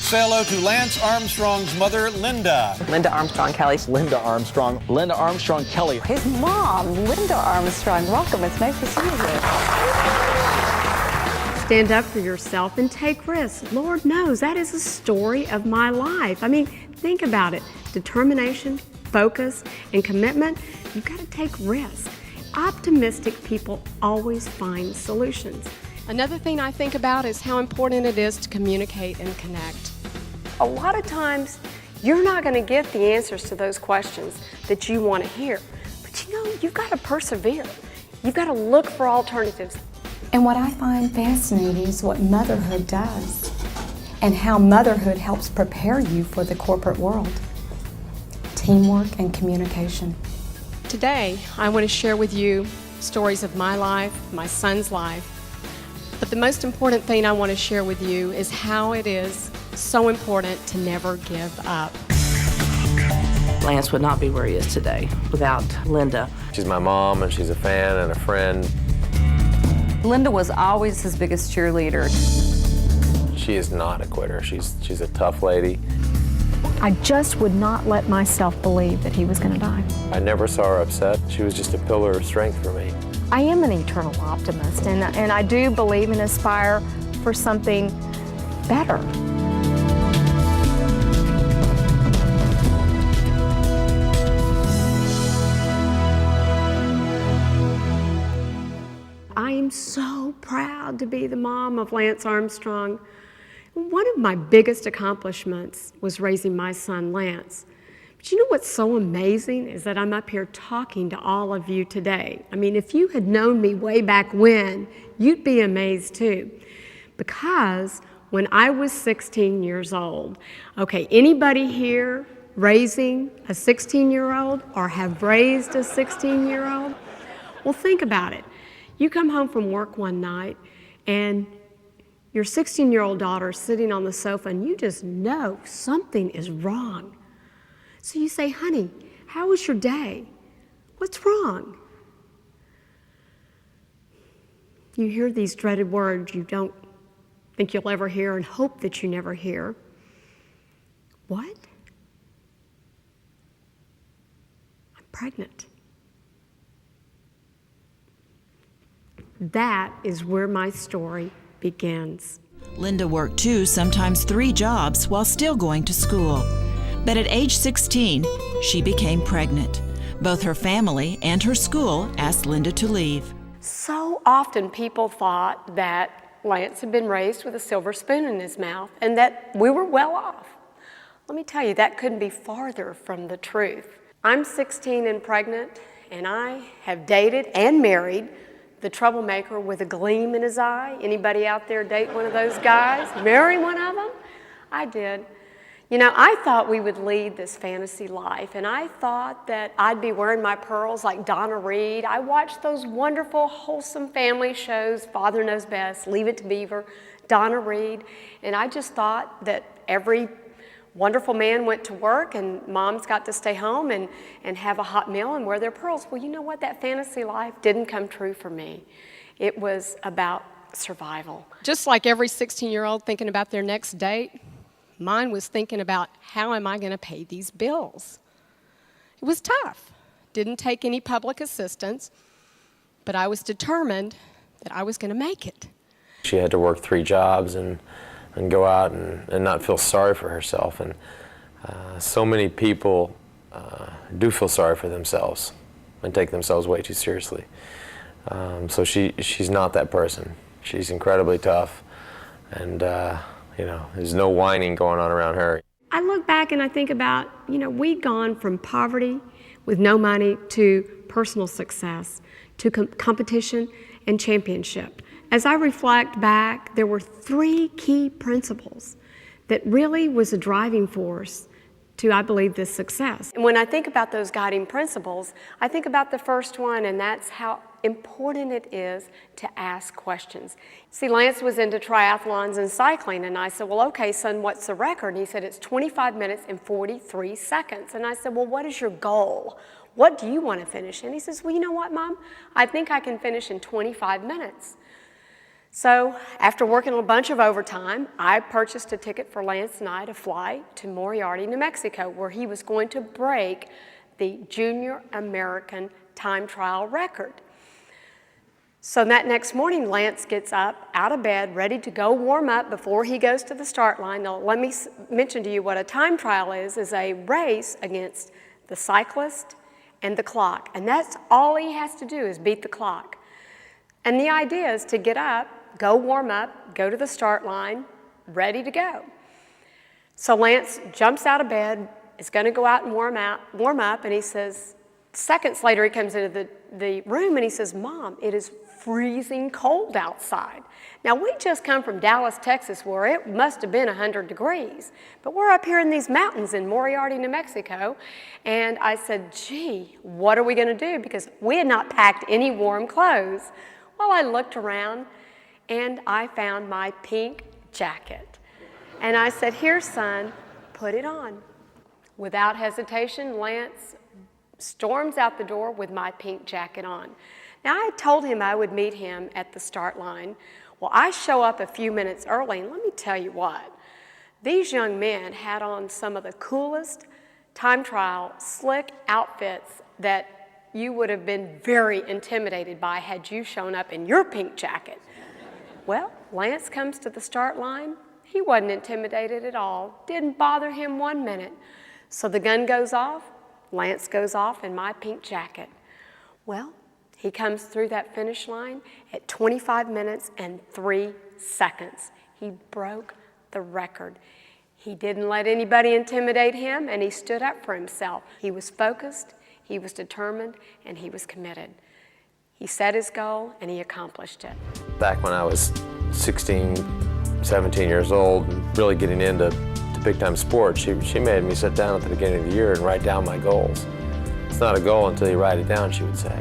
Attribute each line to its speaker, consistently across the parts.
Speaker 1: Say hello to Lance Armstrong's mother, Linda.
Speaker 2: Linda Armstrong Kelly.
Speaker 3: Linda Armstrong. Linda Armstrong Kelly.
Speaker 4: His mom, Linda Armstrong. Welcome. It's nice to see you here.
Speaker 5: Stand up for yourself and take risks. Lord knows that is a story of my life. I mean, think about it. Determination, focus, and commitment. You've got to take risks. Optimistic people always find solutions.
Speaker 6: Another thing I think about is how important it is to communicate and connect.
Speaker 5: A lot of times, you're not going to get the answers to those questions that you want to hear. But you know, you've got to persevere. You've got to look for alternatives.
Speaker 4: And what I find fascinating is what motherhood does and how motherhood helps prepare you for the corporate world. Teamwork and communication.
Speaker 6: Today, I want to share with you stories of my life, my son's life. But the most important thing I want to share with you is how it is so important to never give up.
Speaker 2: Lance would not be where he is today without Linda.
Speaker 7: She's my mom, and she's a fan and a friend.
Speaker 8: Linda was always his biggest cheerleader.
Speaker 7: She is not a quitter. She's a tough lady.
Speaker 9: I just would not let myself believe that he was going to die.
Speaker 7: I never saw her upset. She was just a pillar of strength for me.
Speaker 9: I am an eternal optimist, and I do believe and aspire for something better.
Speaker 5: I am so proud to be the mom of Lance Armstrong. One of my biggest accomplishments was raising my son, Lance. But you know what's so amazing is that I'm up here talking to all of you today. I mean, if you had known me way back when, you'd be amazed too. Because when I was 16 years old, okay, anybody here raising a 16-year-old or have raised a 16-year-old? Well, think about it. You come home from work one night and your 16-year-old daughter is sitting on the sofa and you just know something is wrong. So you say, honey, how was your day? What's wrong? You hear these dreaded words you don't think you'll ever hear and hope that you never hear. What? I'm pregnant. That is where my story begins.
Speaker 10: Linda worked 2, sometimes 3 jobs while still going to school. But at age 16, she became pregnant. Both her family and her school asked Linda to leave.
Speaker 5: So often people thought that Lance had been raised with a silver spoon in his mouth and that we were well off. Let me tell you, that couldn't be farther from the truth. I'm 16 and pregnant, and I have dated and married the troublemaker with a gleam in his eye. Anybody out there date one of those guys? Marry one of them? I did. You know, I thought we would lead this fantasy life, and I thought that I'd be wearing my pearls like Donna Reed. I watched those wonderful, wholesome family shows, Father Knows Best, Leave It to Beaver, Donna Reed, and I just thought that every wonderful man went to work and moms got to stay home and have a hot meal and wear their pearls. Well, you know what? That fantasy life didn't come true for me. It was about survival.
Speaker 6: Just like every 16-year-old thinking about their next date, mine was thinking about how am I going to pay these bills. It was tough. Didn't take any public assistance, but I was determined that I was going to make it.
Speaker 7: She had to work 3 jobs and go out and not feel sorry for herself. And so many people do feel sorry for themselves and take themselves way too seriously. So she's not that person. She's incredibly tough, and you know, there's no whining going on around her.
Speaker 5: I look back and I think about, you know, we'd gone from poverty with no money to personal success, to competition and championship. As I reflect back, there were 3 key principles that really was a driving force to, I believe, this success. And when I think about those guiding principles, I think about the first one, and that's how important it is to ask questions. See, Lance was into triathlons and cycling, and I said, well, okay, son, what's the record? And he said, it's 25 minutes and 43 seconds. And I said, well, what is your goal? What do you want to finish? And he says, well, you know what, Mom? I think I can finish in 25 minutes. So after working a bunch of overtime, I purchased a ticket for Lance and I to fly to Moriarty, New Mexico, where he was going to break the junior American time trial record. So that next morning, Lance gets up out of bed, ready to go warm up before he goes to the start line. Now, let me mention to you what a time trial is a race against the cyclist and the clock. And that's all he has to do is beat the clock. And the idea is to get up, go warm up, go to the start line, ready to go. So Lance jumps out of bed, is going to go out and warm up, and he says, seconds later he comes into the room and he says, "Mom, it is freezing cold outside." Now, we just come from Dallas, Texas, where it must have been 100 degrees. But we're up here in these mountains in Moriarty, New Mexico. And I said, "Gee, what are we going to do?" Because we had not packed any warm clothes. Well, I looked around and I found my pink jacket. And I said, "Here, son, put it on." Without hesitation, Lance storms out the door with my pink jacket on. Now, I told him I would meet him at the start line. Well, I show up a few minutes early, and let me tell you what. These young men had on some of the coolest time trial slick outfits that you would have been very intimidated by had you shown up in your pink jacket. Well, Lance comes to the start line. He wasn't intimidated at all. Didn't bother him 1 minute. So the gun goes off. Lance goes off in my pink jacket. Well, he comes through that finish line at 25 minutes and 3 seconds. He broke the record. He didn't let anybody intimidate him, and he stood up for himself. He was focused, he was determined, and he was committed. He set his goal, and he accomplished it.
Speaker 7: Back when I was 16, 17 years old, and really getting into big-time sports, she made me sit down at the beginning of the year and write down my goals. It's not a goal until you write it down, she would say.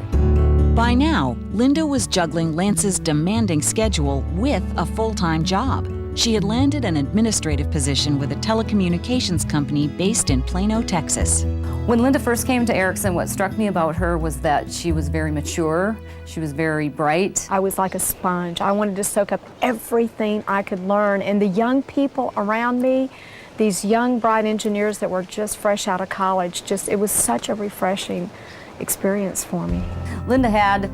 Speaker 10: By now, Linda was juggling Lance's demanding schedule with a full-time job. She had landed an administrative position with a telecommunications company based in Plano, Texas.
Speaker 8: When Linda first came to Erickson, what struck me about her was that she was very mature, she was very bright.
Speaker 9: I was like a sponge. I wanted to soak up everything I could learn, and the young people around me, these young, bright engineers that were just fresh out of college, it was such a refreshing experience for me.
Speaker 8: Linda had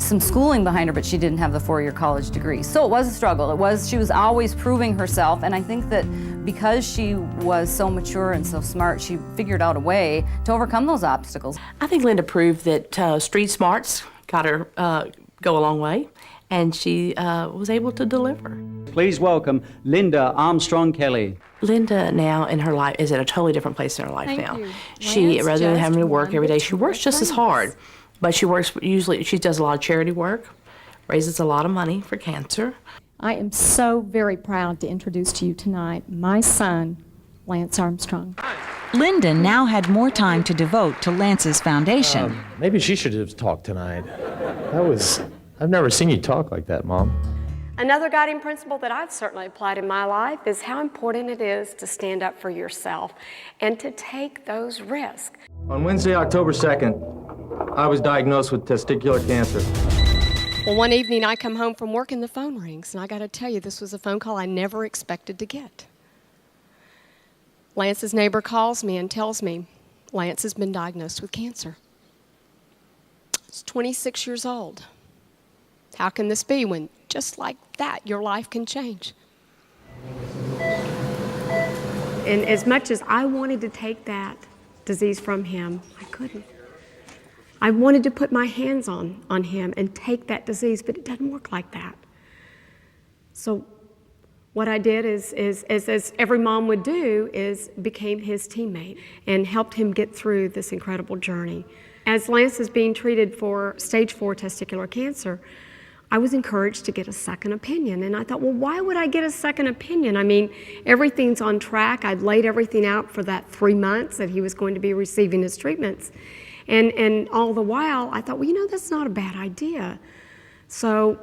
Speaker 8: some schooling behind her, but she didn't have the 4-year college degree. So it was a struggle. She was always proving herself, and I think that because she was so mature and so smart, she figured out a way to overcome those obstacles.
Speaker 2: I think Linda proved that street smarts got her go a long way, and she was able to deliver.
Speaker 11: Please welcome Linda Armstrong Kelly.
Speaker 2: Linda now in her life is at a totally different place in her life now.
Speaker 9: You.
Speaker 2: She,
Speaker 9: Lance
Speaker 2: rather than
Speaker 9: just
Speaker 2: having to work every day,
Speaker 9: wanted
Speaker 2: she
Speaker 9: to
Speaker 2: works
Speaker 9: be
Speaker 2: just as
Speaker 9: friends.
Speaker 2: hard. But she does a lot of charity work, raises a lot of money for cancer.
Speaker 9: I am so very proud to introduce to you tonight my son, Lance Armstrong.
Speaker 10: Linda now had more time to devote to Lance's foundation.
Speaker 12: Maybe she should have talked tonight. I've never seen you talk like that, Mom.
Speaker 5: Another guiding principle that I've certainly applied in my life is how important it is to stand up for yourself and to take those risks.
Speaker 13: On Wednesday, October 2nd, I was diagnosed with testicular cancer.
Speaker 6: Well, one evening I come home from work and the phone rings, and I got to tell you, this was a phone call I never expected to get. Lance's neighbor calls me and tells me Lance has been diagnosed with cancer. He's 26 years old. How can this be when just like that your life can change?
Speaker 5: And as much as I wanted to take that disease from him, I couldn't. I wanted to put my hands on him and take that disease, but it doesn't work like that. So what I did is as every mom would do, is became his teammate and helped him get through this incredible journey. As Lance is being treated for stage 4 testicular cancer, I was encouraged to get a second opinion. And I thought, well, why would I get a second opinion? I mean, everything's on track. I'd laid everything out for that 3 months that he was going to be receiving his treatments. And all the while, I thought, well, that's not a bad idea. So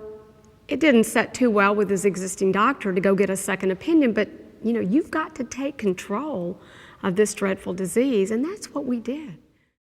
Speaker 5: it didn't set too well with his existing doctor to go get a second opinion, but, you've got to take control of this dreadful disease, and that's what we did.